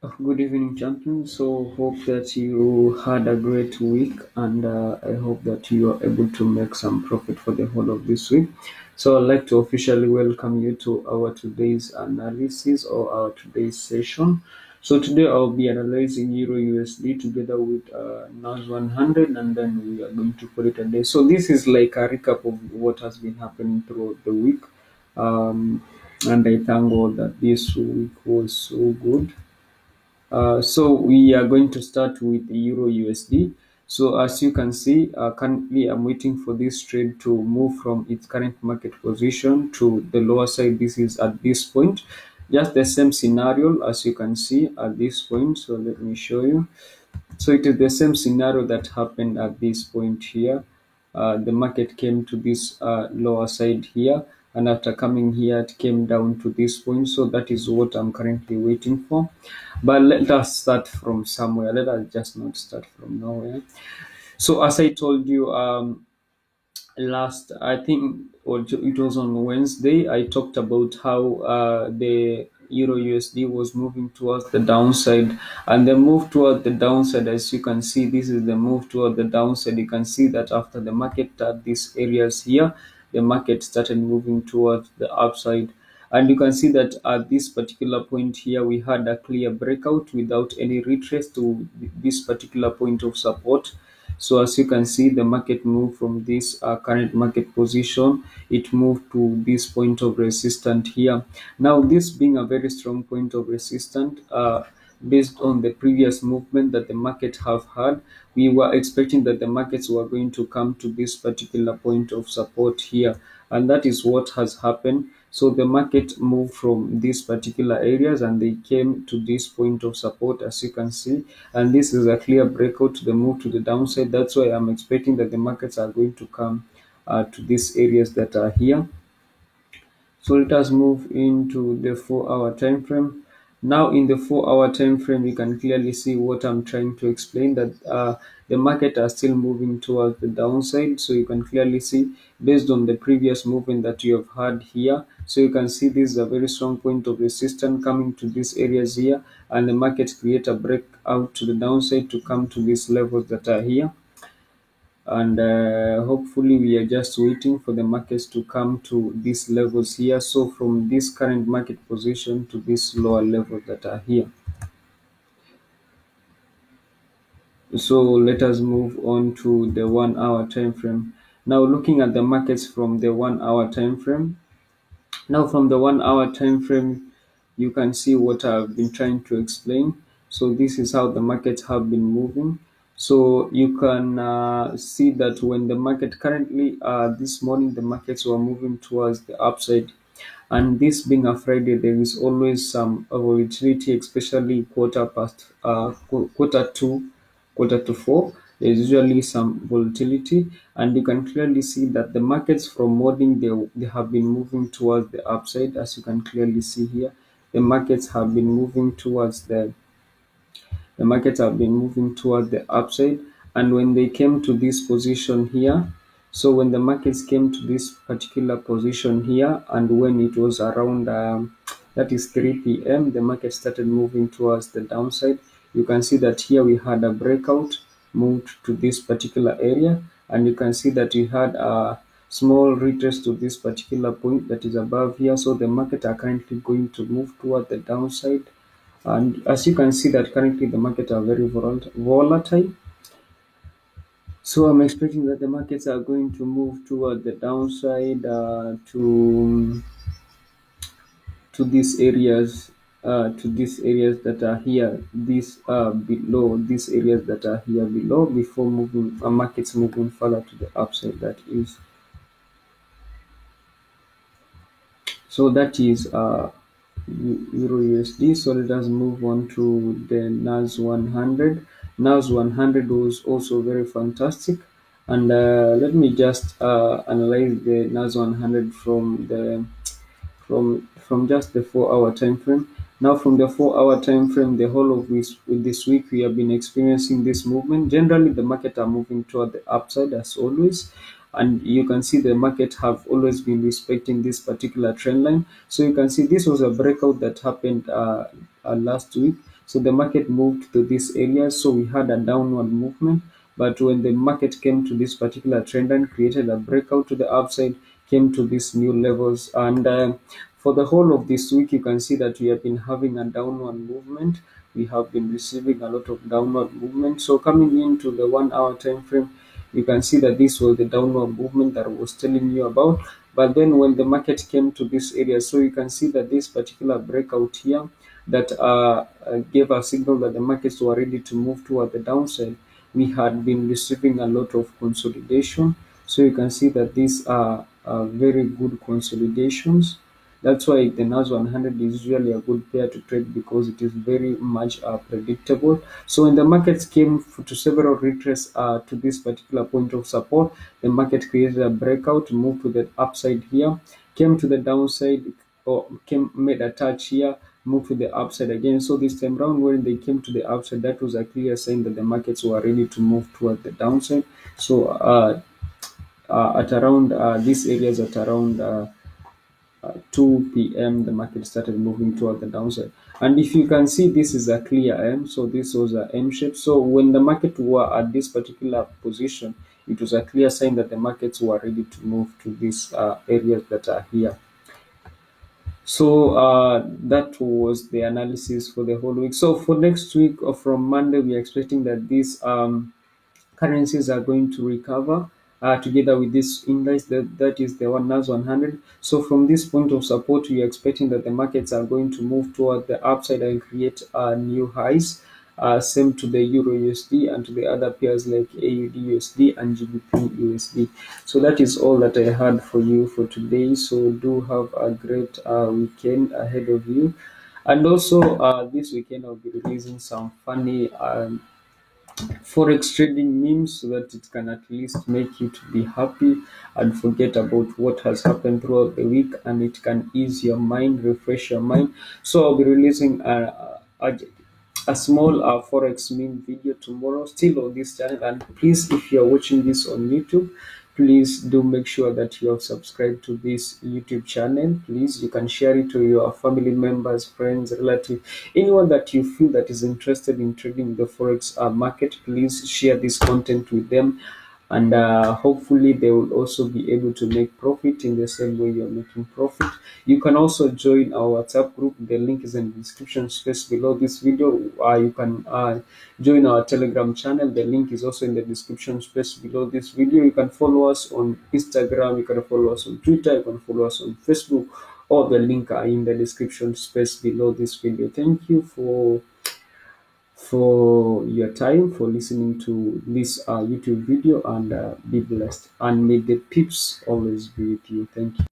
Good evening, champion. So, hope that you had a great week, and I hope that you are able to make some profit for the whole of this week. So, I'd like to officially welcome you to our today's analysis or our today's session. So, today I'll be analyzing Euro USD together with NAS 100, and then we are going to put it a day. So, this is like a recap of what has been happening throughout the week. Um, and I thank God that this week was so good. So we are going to start with the Euro USD. So as you can see, currently I'm waiting for this trade to move from its current market position to the lower side. This is at this point, just the same scenario as you can see at this point. So let me show you. So it is the same scenario that happened at this point here. The market came to this lower side here, and after coming here, it came down to this point. So that is what I'm currently waiting for. But let us start from somewhere. Let us just not start from nowhere. So as I told you, last I think it was on Wednesday, I talked about how the Euro USD was moving towards the downside, and the move toward the downside, as you can see, this is the move toward the downside. You can see that after the market at these areas here, the market started moving towards the upside, and you can see that at this particular point here we had a clear breakout without any retrace to this particular point of support. So as you can see, the market moved from this current market position, it moved to this point of resistance here. Now, this being a very strong point of resistance, based on the previous movement that the market have had, we were expecting that the markets were going to come to this particular point of support here, and that is what has happened. So the market moved from these particular areas and they came to this point of support, as you can see, and this is a clear breakout to the move to the downside. That's why I'm expecting that the markets are going to come to these areas that are here. So let us move into the 4 hour time frame. Now in the 4 hour time frame, you can clearly see what I'm trying to explain, that the market are still moving towards the downside. So you can clearly see based on the previous movement that you have had here. So you can see this is a very strong point of resistance coming to these areas here, and the market create a breakout to the downside to come to these levels that are here, and hopefully we are just waiting for the markets to come to these levels here. So from this current market position to this lower level that are here. So let us move on to the 1 hour time frame. Now looking at the markets from the 1 hour time frame. Now from the 1 hour time frame, you can see what I've been trying to explain. So this is how the markets have been moving. So you can see that when the market currently, this morning, the markets were moving towards the upside. And this being a Friday, there is always some volatility, especially quarter to four. There's usually some volatility, and you can clearly see that the markets from morning, they have been moving towards the upside. As you can clearly see here, the markets have been moving towards the markets have been moving toward the upside. And when they came to this position here, so when the markets came to this particular position here, and when it was around that is 3 p.m., the market started moving towards the downside. You can see that here we had a breakout, moved to this particular area, and you can see that we had a small retrace to this particular point that is above here. So the market are currently going to move toward the downside, and as you can see that currently the market are very volatile. So I'm expecting that the markets are going to move toward the downside, to these areas that are here, these below, these areas that are here below, before moving markets moving further to the upside. That is, so that is Euro USD. So let us move on to the NAS 100. NAS 100 was also very fantastic, and let me just analyze the NAS 100 from just the 4 hour time frame. Now, from the 4 hour time frame, the whole of this week we have been experiencing this movement. Generally, the market are moving toward the upside as always, and you can see the market have always been respecting this particular trend line. So you can see this was a breakout that happened last week. So the market moved to this area, so we had a downward movement. But when the market came to this particular trend and created a breakout to the upside, came to these new levels. And for the whole of this week, you can see that we have been having a downward movement. We have been receiving a lot of downward movement. So coming into the 1 hour time frame, you can see that this was the downward movement that I was telling you about. But then when the market came to this area, so you can see that this particular breakout here that gave a signal that the markets were ready to move toward the downside. We had been receiving a lot of consolidation. So you can see that these are very good consolidations. That's why the NAS 100 is usually a good pair to trade, because it is very much predictable. So when the markets came to several retrace to this particular point of support, the market created a breakout, moved to the upside here, came to the downside, or came made a touch here, moved to the upside again. So this time round, when they came to the upside, that was a clear sign that the markets were ready to move toward the downside. So at around these areas, at around 2 p.m., the market started moving toward the downside. And if you can see, this is a clear M. So this was a M shape. So when the market were at this particular position, it was a clear sign that the markets were ready to move to these areas that are here. So that was the analysis for the whole week. So for next week, or from Monday, we are expecting that these currencies are going to recover together with this index, that is the one NAS 100. So from this point of support, we are expecting that the markets are going to move toward the upside and create new highs. Same to the Euro USD and to the other pairs like AUD USD and GBP USD. So that is all that I had for you for today. So do have a great weekend ahead of you. And also this weekend I'll be releasing some funny forex trading memes, so that it can at least make you to be happy and forget about what has happened throughout the week, and it can ease your mind, refresh your mind. So I'll be releasing a small forex meme video tomorrow, still on this channel. And please, if you're watching this on YouTube, please do make sure that you have subscribed to this YouTube channel. Please, you can share it to your family members, friends, relatives, anyone that you feel that is interested in trading the forex market. Please share this content with them, and hopefully they will also be able to make profit in the same way you're making profit. You can also join our WhatsApp group. The link is in the description space below this video. You can join our Telegram channel. The link is also in the description space below this video. You can follow us on Instagram, you can follow us on Twitter, you can follow us on Facebook. All the link are in the description space below this video. Thank you for your time, for listening to this YouTube video, and be blessed, and may the peeps always be with you. Thank you.